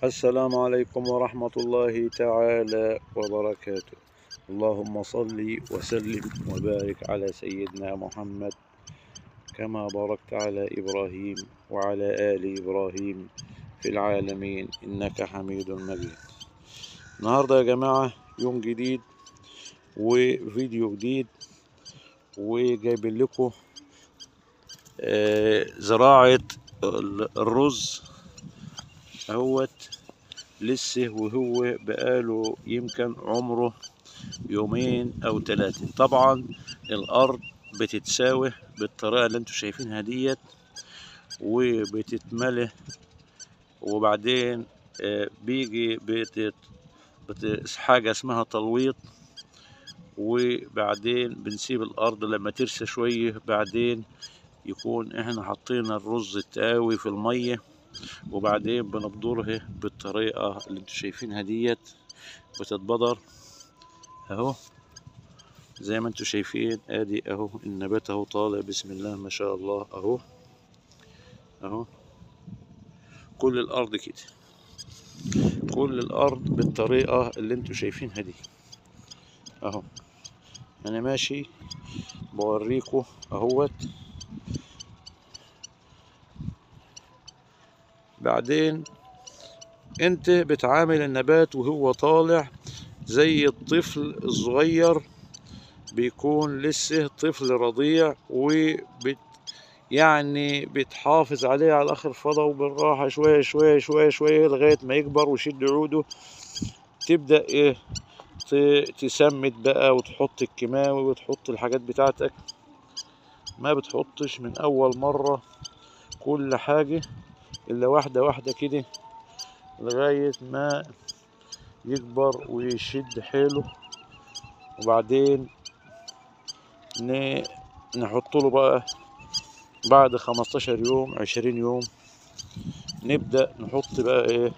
السلام عليكم ورحمة الله تعالى وبركاته. اللهم صل وسلم وبارك على سيدنا محمد كما باركت على إبراهيم وعلى آل إبراهيم في العالمين إنك حميد مجيد. النهاردة يا جماعة يوم جديد وفيديو جديد، وجايبين لكم زراعة الرز اهوت لسه، وهو بقاله يمكن عمره يومين او ثلاثة. طبعا الارض بتتساوي بالطريقة اللي انتوا شايفينها ديت، وبتتملي، وبعدين بيجي حاجة اسمها تلويط، وبعدين بنسيب الارض لما ترسى شوية، بعدين يكون احنا حاطين الرز التقاوي في المية، وبعدين بنبدره بالطريقة اللي انتوا شايفينها ديت. بتتبدر اهو زي ما انتوا شايفين، ادي اهو النبات اهو طالع، بسم الله ما شاء الله. اهو كل الارض كده، كل الارض بالطريقة اللي انتوا شايفينها دي اهو. انا ماشي بوريكم اهوت. بعدين انت بتعامل النبات وهو طالع زي الطفل الصغير، بيكون لسه طفل رضيع، يعني بتحافظ عليه على اخر فضا، وبالراحه شويه شويه شويه شويه لغايه ما يكبر ويشد عوده. تبدا ايه، تسمد بقى، وتحط الكيماوي وتحط الحاجات بتاعتك. ما بتحطش من اول مره كل حاجه، الا واحده واحده كده لغايه ما يكبر ويشد حيله. وبعدين نحط له بقى بعد 15 يوم 20 يوم نبدأ نحط بقى ايه،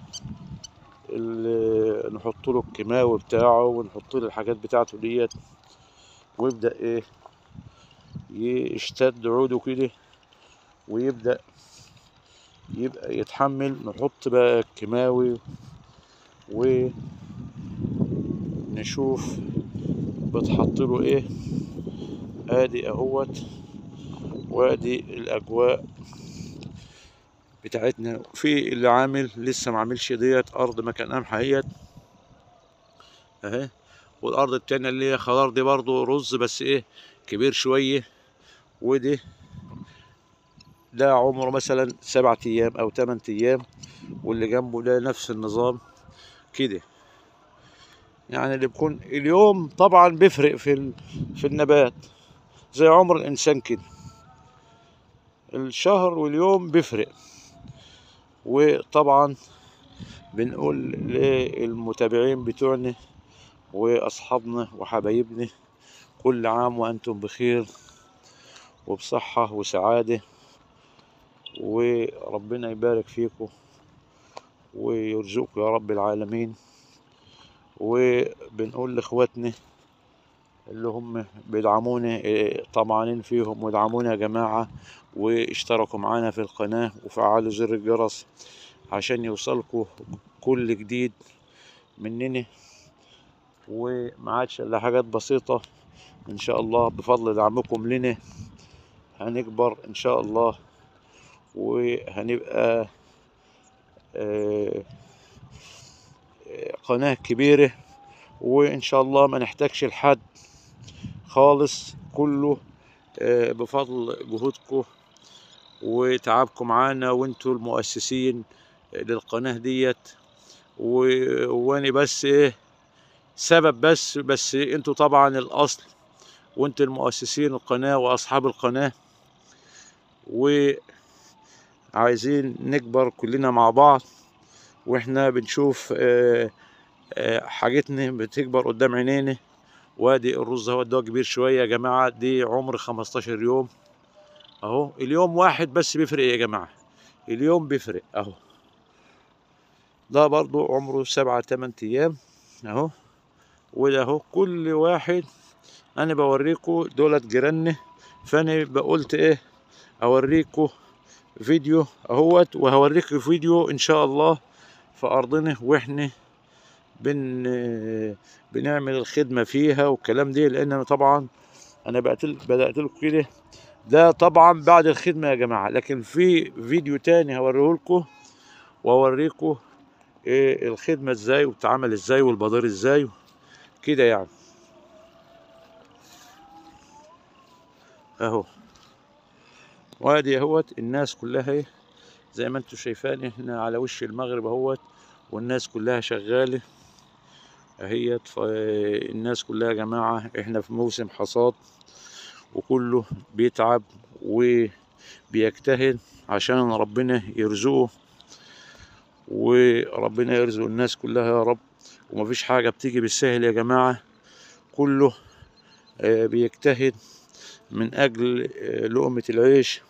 نحط له الكيماوي بتاعه، ونحط له الحاجات بتاعته ديت، ويبدأ ايه يشتد عوده كده، ويبدأ يبقى يتحمل. نحط بقى الكيماوي ونشوف بتحط له ايه. ادي اهوت، وادي الاجواء بتاعتنا. في اللي عامل لسه ما عملش ديت، ارض مكان قمح اهيت اهي. والارض التانية اللي هي خضار دي برضو رز، بس ايه كبير شوية. ده عمره مثلا 7 ايام او 8 ايام، واللي جنبه ده نفس النظام كده. يعني اللي بيكون اليوم طبعا بيفرق في النبات، زي عمر الانسان كده، الشهر واليوم بيفرق. وطبعا بنقول للمتابعين بتوعنا واصحابنا وحبايبنا، كل عام وانتم بخير وبصحة وسعادة، وربنا يبارك فيكم ويرزقكم يا رب العالمين. وبنقول لاخواتنا اللي هم بيدعمونا، طمعانين فيهم، وادعمونا يا جماعة، واشتركوا معانا في القناة وفعلوا زر الجرس عشان يوصلكوا كل جديد مننا. وما عادش الا حاجات بسيطة، ان شاء الله بفضل دعمكم لنا هنكبر ان شاء الله، وهنبقى قناة كبيرة، وان شاء الله ما نحتاجش لحد خالص، كله بفضل جهودكم وتعبكم معانا، وانتوا المؤسسين للقناة ديت. وانا بس ايه سبب، بس انتوا طبعا الاصل، وانتوا المؤسسين القناة واصحاب القناة، وعايزين نكبر كلنا مع بعض. واحنا بنشوف حاجتنا بتكبر قدام عينينا. وادي الرز اهو، ده كبير شوية يا جماعة، دي عمر 15 يوم اهو. اليوم واحد بس بيفرق يا جماعة، اليوم بيفرق اهو. ده برضو عمره 7 8 ايام اهو. وده اهو كل واحد. انا بوريكم دولت جيراني، فانا بقولت ايه اوريكم فيديو اهوت، وهوريكم فيديو ان شاء الله في أرضنا، وإحنا بنعمل الخدمة فيها والكلام دي. لأن طبعا أنا بدأت لكم كده، ده طبعا بعد الخدمة يا جماعة. لكن في فيديو تاني هوريه لكم وأوريكم إيه الخدمة إزاي وبتتعمل إزاي والبدار إزاي كده يعني. أهو، وادي اهوت الناس كلها اهي زي ما انتم شايفين. احنا على وش المغرب اهوت، والناس كلها شغاله اهيت. الناس كلها يا جماعه احنا في موسم حصاد، وكله بيتعب وبيجتهد عشان ربنا يرزقه، وربنا يرزق الناس كلها يا رب. ومفيش حاجه بتيجي بالسهل يا جماعه، كله بيجتهد من اجل لقمه العيش.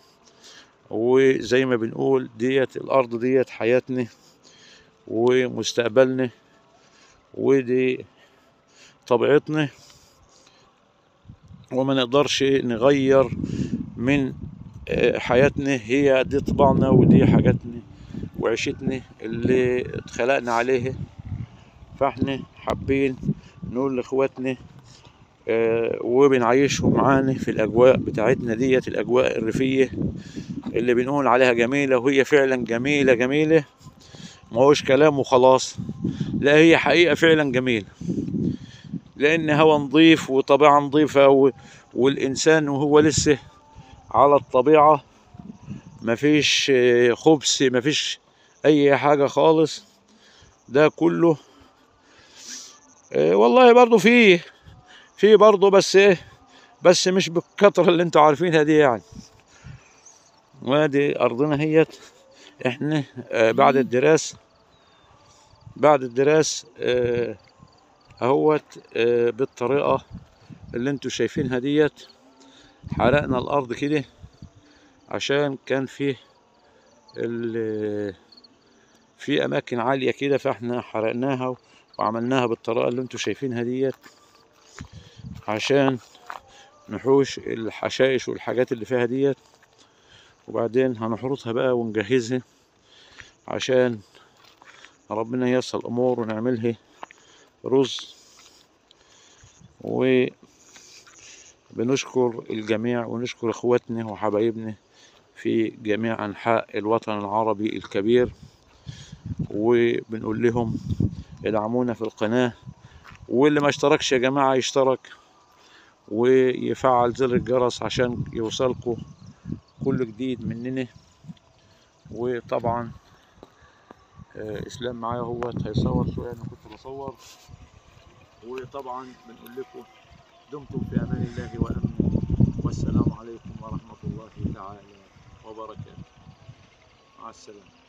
وزي ما بنقول ديت الأرض ديت حياتنا ومستقبلنا، ودي طبيعتنا، وما نقدرش نغير من حياتنا. هي دي طباعنا ودي حاجاتنا وعيشتنا اللي اتخلقنا عليها. فاحنا حابين نقول لاخواتنا وبنعيشهم معانا في الأجواء بتاعتنا ديت، الأجواء الريفية اللي بنقول عليها جميلة، وهي فعلا جميلة جميلة، ما هوش كلام وخلاص، لا هي حقيقة فعلا جميلة. لأن هوا نظيف وطبيعة نظيفة، والإنسان وهو لسه على الطبيعة مفيش خبث، مفيش أي حاجة خالص. ده كله والله برضو فيه برضو، بس مش بالكترة اللي انتوا عارفينها دي يعني. وادي أرضنا هيت. احنا بعد الدراسة اهوت بالطريقة اللي انتوا شايفينها ديت. حرقنا الأرض كده عشان كان في أماكن عالية كده، فاحنا حرقناها وعملناها بالطريقة اللي انتوا شايفينها ديت عشان نحوش الحشائش والحاجات اللي فيها ديت. وبعدين هنحرطها بقى ونجهزها عشان ربنا ييسر الأمور ونعملها رز. وبنشكر الجميع ونشكر اخواتنا وحبايبنا في جميع أنحاء الوطن العربي الكبير، وبنقول لهم ادعمونا في القناة. واللي ما اشتركش يا جماعة يشترك ويفعل زر الجرس عشان يوصلكم كل جديد مننا. وطبعا اسلام معايا هو هيصور شوية، انا كنت بصور. وطبعا بنقول لكم دمتم في امان الله وامنه، والسلام عليكم ورحمة الله تعالى وبركاته. مع السلامة.